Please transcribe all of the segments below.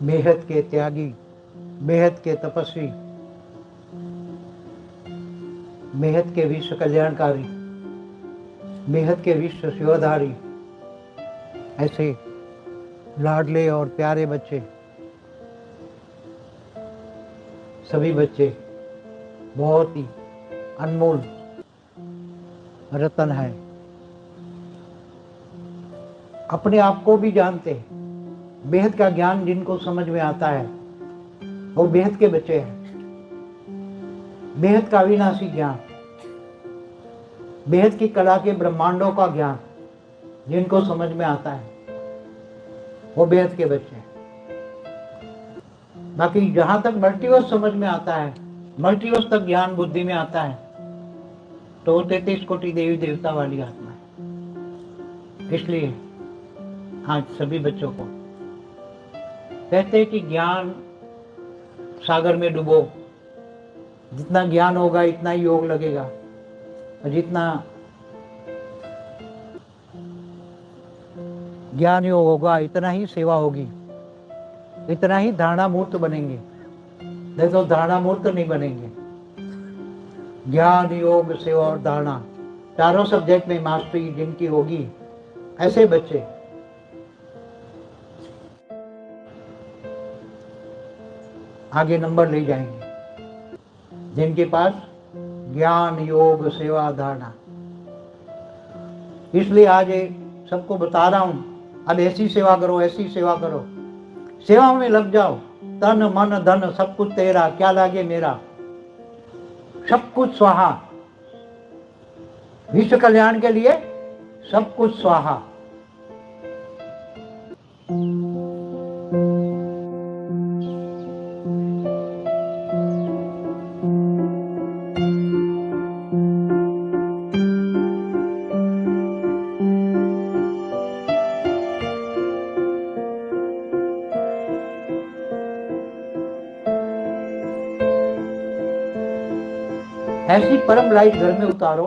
बेहद के त्यागी, बेहद के तपस्वी, बेहद के विश्व कल्याणकारी, बेहद के विश्व सेवाधारी, ऐसे लाडले और प्यारे बच्चे, सभी बच्चे बहुत ही अनमोल रतन है। अपने आप को भी जानते हैं। बेहद का ज्ञान जिनको समझ में आता है वो बेहद के बच्चे हैं। बेहद का अविनाशी ज्ञान, बेहद की कला के ब्रह्मांडों का ज्ञान जिनको समझ में आता है वो बेहद के बच्चे हैं। बाकी जहां तक मल्टीवर्स समझ में आता है, मल्टीवर्स तक ज्ञान बुद्धि में आता है, तो 33 कोटि देवी देवता वाली आत्मा है। इसलिए आज सभी बच्चों को कहते हैं कि ज्ञान सागर में डूबो। जितना ज्ञान होगा इतना ही योग लगेगा, और जितना ज्ञान योग होगा इतना ही सेवा होगी, इतना ही धारणा मूर्त बनेंगे, नहीं तो धारणा मूर्त नहीं बनेंगे। ज्ञान, योग, सेवा और धारणा चारों सब्जेक्ट में मास्टरी जिनकी होगी, ऐसे बच्चे आगे नंबर ले जाएंगे। जिनके पास ज्ञान, योग, सेवा, धारणा। इसलिए आज सबको बता रहा हूं, अब ऐसी सेवा करो, ऐसी सेवा करो, सेवा में लग जाओ। तन मन धन सब कुछ तेरा, क्या लागे मेरा, सब कुछ स्वाहा। विश्व कल्याण के लिए सब कुछ स्वाहा। ऐसी परम लाइट घर में उतारो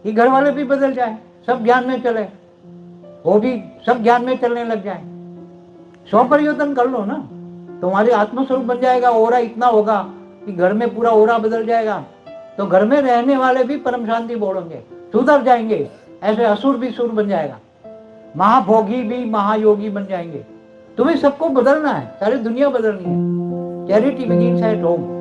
कि घर वाले भी बदल जाए, सब ज्ञान में चले, वो भी सब ज्ञान में चलने लग जाए। स्व परिवर्तन कर लो ना, तुम्हारे आत्मस्वरूप बन जाएगा। ओरा इतना होगा कि घर में पूरा ओरा बदल जाएगा, तो घर में रहने वाले भी परम शांति बोलेंगे, सुधर जाएंगे। ऐसे असुर भी सुर बन जाएगा, महाभोगी भी महायोगी बन जाएंगे। तुम्हें सबको बदलना है, सारी दुनिया बदलनी है। Charity begins at home.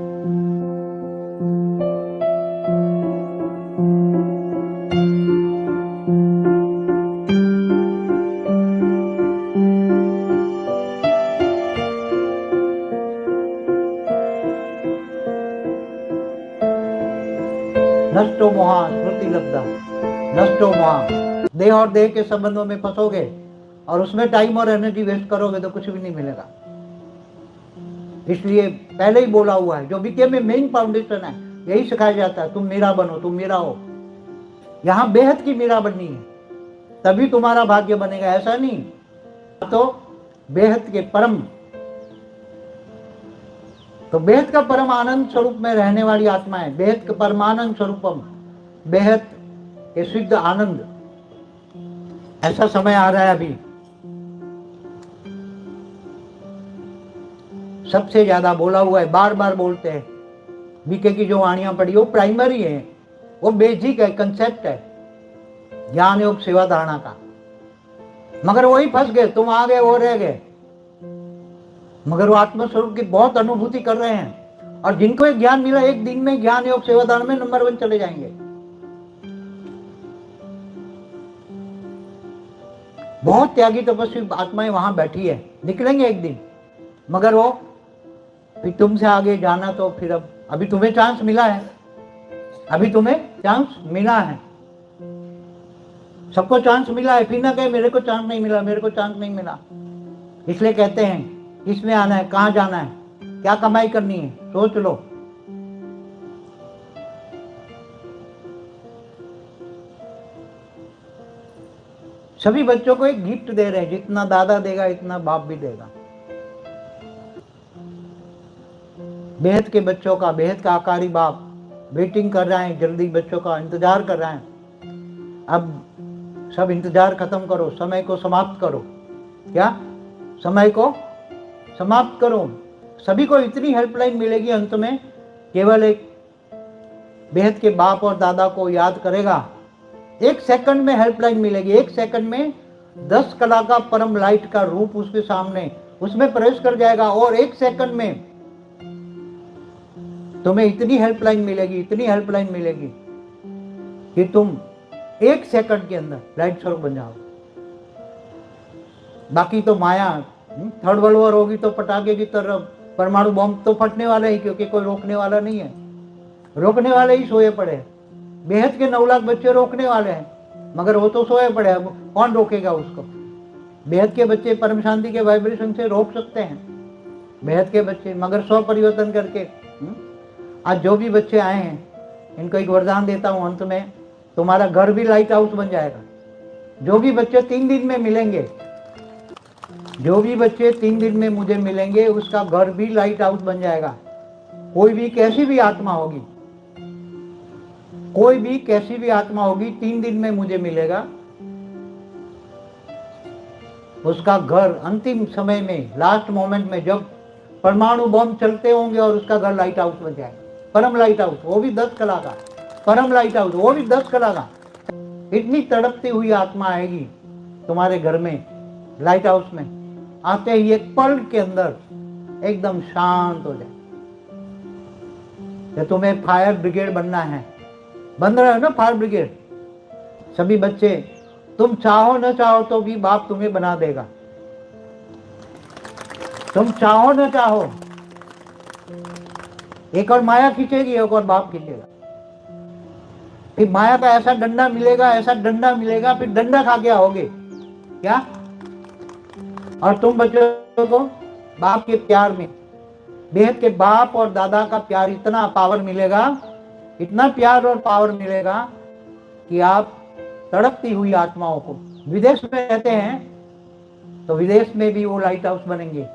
नष्टो मोहा स्मृति लब्धा, नष्टो मोहा। देह और देह के संबंधों में फंसोगे और उसमें टाइम और एनर्जी वेस्ट करोगे तो कुछ भी नहीं मिलेगा। इसलिए पहले ही बोला हुआ है, जो बीके में मेन फाउंडेशन है, यही सिखाया जाता है, तुम मेरा बनो, तुम मेरा हो। यहाँ बेहद की मेरा बननी है, तभी तुम्हारा भाग्य बनेगा। ऐसा नहीं तो बेहद के परम, तो बेहद का परम आनंद स्वरूप में रहने वाली आत्मा है। बेहद का परमानंद स्वरूपम, बेहद के शुद्ध आनंद। ऐसा समय आ रहा है अभी, सबसे ज्यादा बोला हुआ है, बार बार बोलते हैं। बीके की जो वाणियां पढ़ी वो प्राइमरी है, वो बेसिक है, कंसेप्ट है ज्ञान योग सेवा धारणा का। मगर वही फंस गए, तुम आ गए वो रह गए। मगर वो आत्मस्वरूप की बहुत अनुभूति कर रहे हैं, और जिनको एक ज्ञान मिला, एक दिन में ज्ञान योग सेवा धारणा में नंबर 1 चले जाएंगे। बहुत त्यागी तपस्वी आत्माएं वहां बैठी है, निकलेंगे एक दिन। मगर वो फिर तुमसे आगे जाना, तो फिर अब अभी तुम्हें चांस मिला है, अभी तुम्हें चांस मिला है। सबको चांस मिला है, फिर ना कहे मेरे को चांस नहीं मिला, मेरे को चांस नहीं मिला। इसलिए कहते हैं किसमें आना है, कहां जाना है, क्या कमाई करनी है, सोच लो। सभी बच्चों को एक गिफ्ट दे रहे हैं, जितना दादा देगा इतना बाप भी देगा। बेहद के बच्चों का, बेहद का आकारी बाप वेटिंग कर रहे हैं, जल्दी बच्चों का इंतजार कर रहे हैं। अब सब इंतजार खत्म करो, समय को समाप्त करो। क्या समय को समाप्त करो। सभी को इतनी हेल्पलाइन मिलेगी अंत में, केवल एक बेहद के बाप और दादा को याद करेगा। 1 सेकंड में हेल्पलाइन मिलेगी, 1 सेकंड में 10 कला का परम लाइट का रूप उसके सामने, उसमें प्रवेश कर जाएगा और 1 सेकंड में तुम्हें इतनी हेल्पलाइन मिलेगी, इतनी हेल्पलाइन मिलेगी कि तुम 1 सेकंड के अंदर लाइट स्वरूप बन जाओ। बाकी तो माया, थर्ड वर्ल्ड वॉर होगी तो पटाखे की तरह परमाणु बॉम्ब तो फटने वाले ही, क्योंकि कोई रोकने वाला नहीं है। रोकने वाले ही सोए पड़े हैं। बेहद के 9 लाख बच्चे रोकने वाले हैं, मगर वो तो सोए पड़े हैं, कौन रोकेगा उसको? बेहद के बच्चे परम शांति के वाइब्रेशन से रोक सकते हैं, बेहद के बच्चे, मगर स्व परिवर्तन करके। आज जो भी बच्चे आए हैं, इनको एक वरदान देता हूं अंत में, तुम्हारा घर भी लाइट हाउस बन जाएगा। जो भी बच्चे 3 दिन में मिलेंगे, जो भी बच्चे 3 दिन में मुझे मिलेंगे, उसका घर भी लाइट हाउस बन जाएगा। कोई भी कैसी भी आत्मा होगी, कोई भी कैसी भी आत्मा होगी, 3 दिन में मुझे मिलेगा, उसका घर अंतिम समय में, लास्ट मोमेंट में, जब परमाणु बम चलते होंगे और उसका घर लाइट हाउस बन जाएगा। परम लाइट हाउस, वो भी 10 कला का। परम लाइट हाउस, वो भी 10 कला का। इतनी तड़पती हुई आत्मा आएगी तुम्हारे घर में, लाइट हाउस में। आते ही एक पल के अंदर एकदम शांत हो जाए। तो तुम्हें फायर ब्रिगेड बनना है, बन रहे हो ना फायर ब्रिगेड। सभी बच्चे, तुम चाहो न चाहो तो भी बाप तुम्हें बना देगा। तुम चाहो न चाहो, एक और माया खींचेगी, एक और बाप खींचेगा। फिर माया का ऐसा डंडा मिलेगा, ऐसा डंडा मिलेगा, फिर डंडा खा के आओगे क्या? और तुम बच्चों को बाप के प्यार में, बेहद के बाप और दादा का प्यार, इतना पावर मिलेगा, इतना प्यार और पावर मिलेगा कि आप तड़पती हुई आत्माओं को, विदेश में रहते हैं तो विदेश में भी वो लाइट हाउस बनेंगे।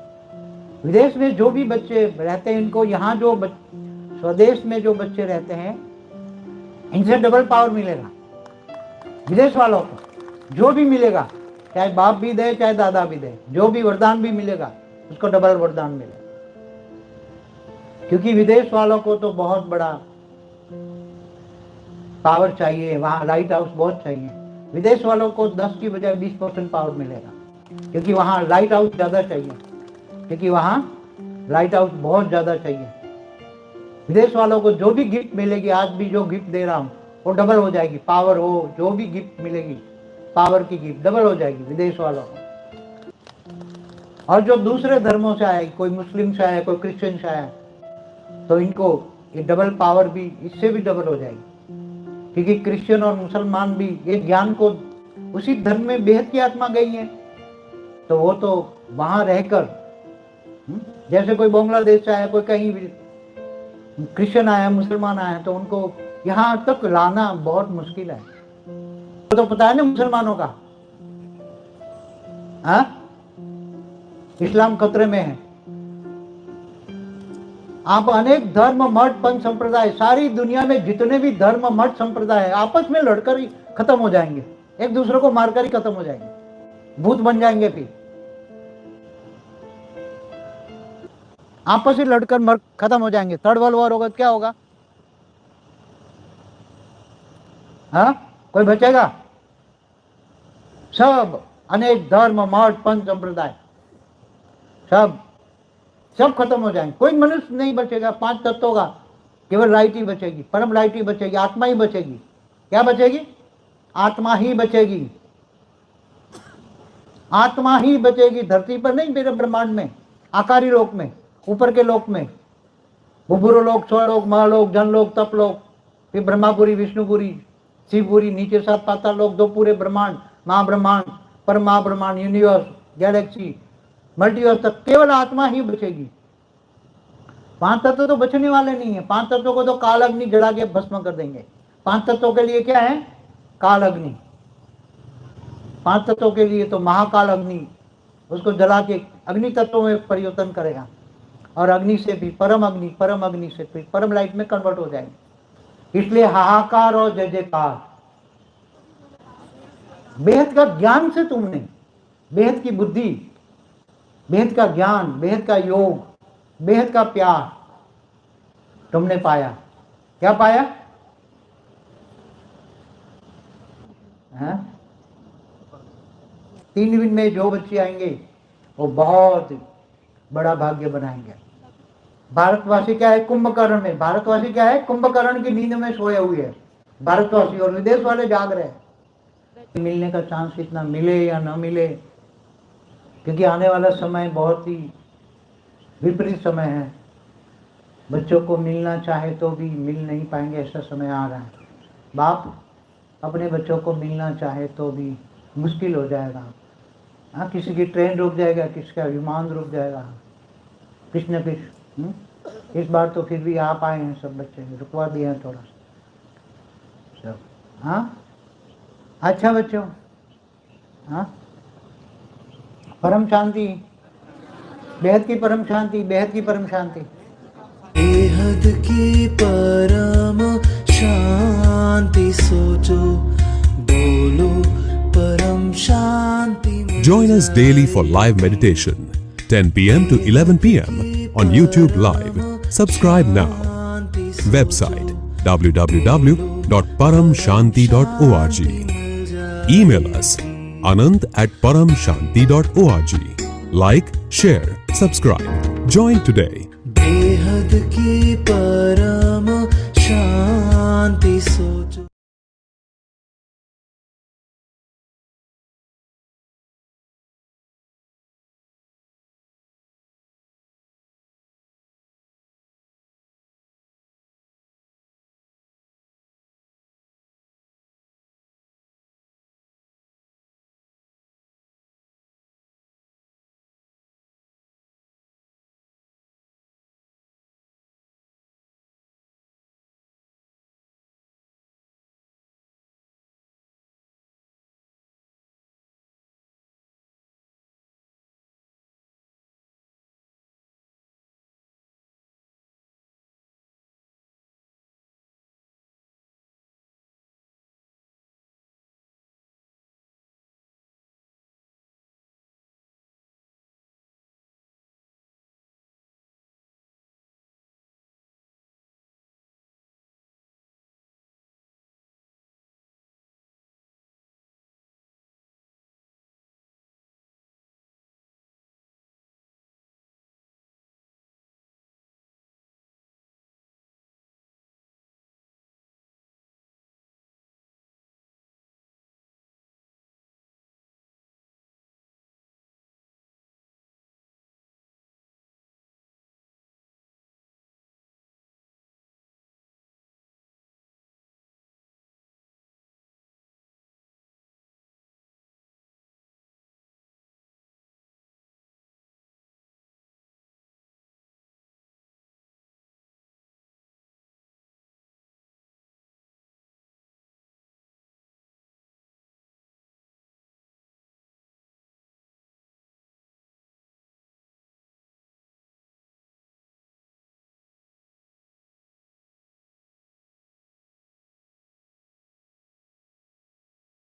विदेश में जो भी बच्चे रहते हैं, इनको यहाँ जो स्वदेश में जो बच्चे रहते हैं, इनसे डबल पावर मिलेगा। विदेश वालों को जो भी मिलेगा, चाहे बाप भी दे चाहे दादा भी दे, जो भी वरदान भी मिलेगा उसको डबल वरदान मिलेगा। क्योंकि विदेश वालों को तो बहुत बड़ा पावर चाहिए, वहां लाइट हाउस बहुत चाहिए। विदेश वालों को 10 की बजाय 20% पावर मिलेगा, क्योंकि वहां लाइट हाउस ज्यादा चाहिए, क्योंकि वहां लाइट हाउस बहुत ज्यादा चाहिए। विदेश वालों को जो भी गिफ्ट मिलेगी, आज भी जो गिफ्ट दे रहा हूं, वो डबल हो जाएगी। पावर हो, जो भी गिफ्ट मिलेगी, पावर की गिफ्ट डबल हो जाएगी विदेश वालों को। और जो दूसरे धर्मों से आए, कोई मुस्लिम से आया, कोई क्रिश्चियन से आया, तो इनको ये डबल पावर भी, इससे भी डबल हो जाएगी। क्योंकि क्रिश्चियन और मुसलमान भी ये ज्ञान को, उसी धर्म में बेहद की आत्मा गई है, तो वो तो वहां रहकर, जैसे कोई बांग्लादेश से आया, कोई कहीं भी क्रिश्चियन आया, मुसलमान आया, तो उनको यहां तक लाना बहुत मुश्किल है। तो पता है ना मुसलमानों का, इस्लाम खतरे में है। आप अनेक धर्म, मठ, पंथ संप्रदाय, सारी दुनिया में जितने भी धर्म, मठ, संप्रदाय है, आपस में लड़कर ही खत्म हो जाएंगे, एक दूसरे को मारकर ही खत्म हो जाएंगे, भूत बन जाएंगे। फिर आपस में लड़कर मर खत्म हो जाएंगे। थर्ड वर्ल्ड वॉर होगा, क्या होगा? कोई बचेगा? सब अनेक धर्म, मठ, पंथ संप्रदाय सब खत्म हो जाएंगे, कोई मनुष्य नहीं बचेगा। 5 तत्वों का केवल लाइट ही बचेगी, परम लाइट ही बचेगी, आत्मा ही बचेगी। क्या बचेगी? आत्मा ही बचेगी, आत्मा ही बचेगी। धरती पर नहीं, मेरे ब्रह्मांड में, आकारी लोक में, ऊपर के लोक में, बुभुरो लोक, स्वलोक, महलोक, जनलोक, तपलोक, फिर ब्रह्मापुरी, विष्णुपुरी, शिवपुरी, नीचे 7 पाताल लोक, 2 पूरे ब्रह्मांड, महाब्रह्मांड, परम महाब्रह्मांड, यूनिवर्स, गैलेक्सी, मल्टीवर्स तक केवल आत्मा ही बचेगी। 5 तत्व तो बचने वाले नहीं है। 5 तत्वों को तो काल अग्नि जला के भस्म कर देंगे। 5 तत्वों के लिए क्या है? काल अग्नि। 5 तत्वों के लिए तो महाकाल अग्नि, उसको जला के अग्नि तत्वों में परिवर्तन करेगा, और अग्नि से भी परम अग्नि, परम अग्नि से फिर परम लाइट में कन्वर्ट हो जाएंगे। इसलिए हाहाकार और जय जयकार। बेहद का ज्ञान से तुमने, बेहद की बुद्धि, बेहद का ज्ञान, बेहद का योग, बेहद का प्यार तुमने पाया। क्या पाया? हाँ? 3 दिन में जो बच्चे आएंगे वो बहुत बड़ा भाग्य बनाएंगे। भारतवासी क्या है? कुंभकर्ण में। भारतवासी क्या है? कुंभकर्ण की नींद में सोए हुए है भारतवासी, और विदेश वाले जाग रहे हैं। मिलने का चांस इतना मिले या ना मिले, क्योंकि आने वाला समय बहुत ही विपरीत समय है। बच्चों को मिलना चाहे तो भी मिल नहीं पाएंगे, ऐसा समय आ रहा है। बाप अपने बच्चों को मिलना चाहे तो भी मुश्किल हो जाएगा। हाँ, किसी की ट्रेन रुक जाएगा, किसी का विमान रुक जाएगा, कुछ न कुछ। इस बार तो फिर भी आप आए हैं, सब बच्चे रुकवा दिए हैं थोड़ा सब। हाँ अच्छा बच्चों, हाँ परम शांति, बेहद की परम शांति, बेहद की परम शांति, बेहद की परम शांति सोचो, बोलो परम शांति। Join us daily for live meditation, 10 p.m. to 11 p.m. on YouTube Live. Subscribe now. Website www.paramshanti.org. Email us anant@paramshanti.org. Like, share, subscribe. Join today. बेहद की परम शांति सोचो।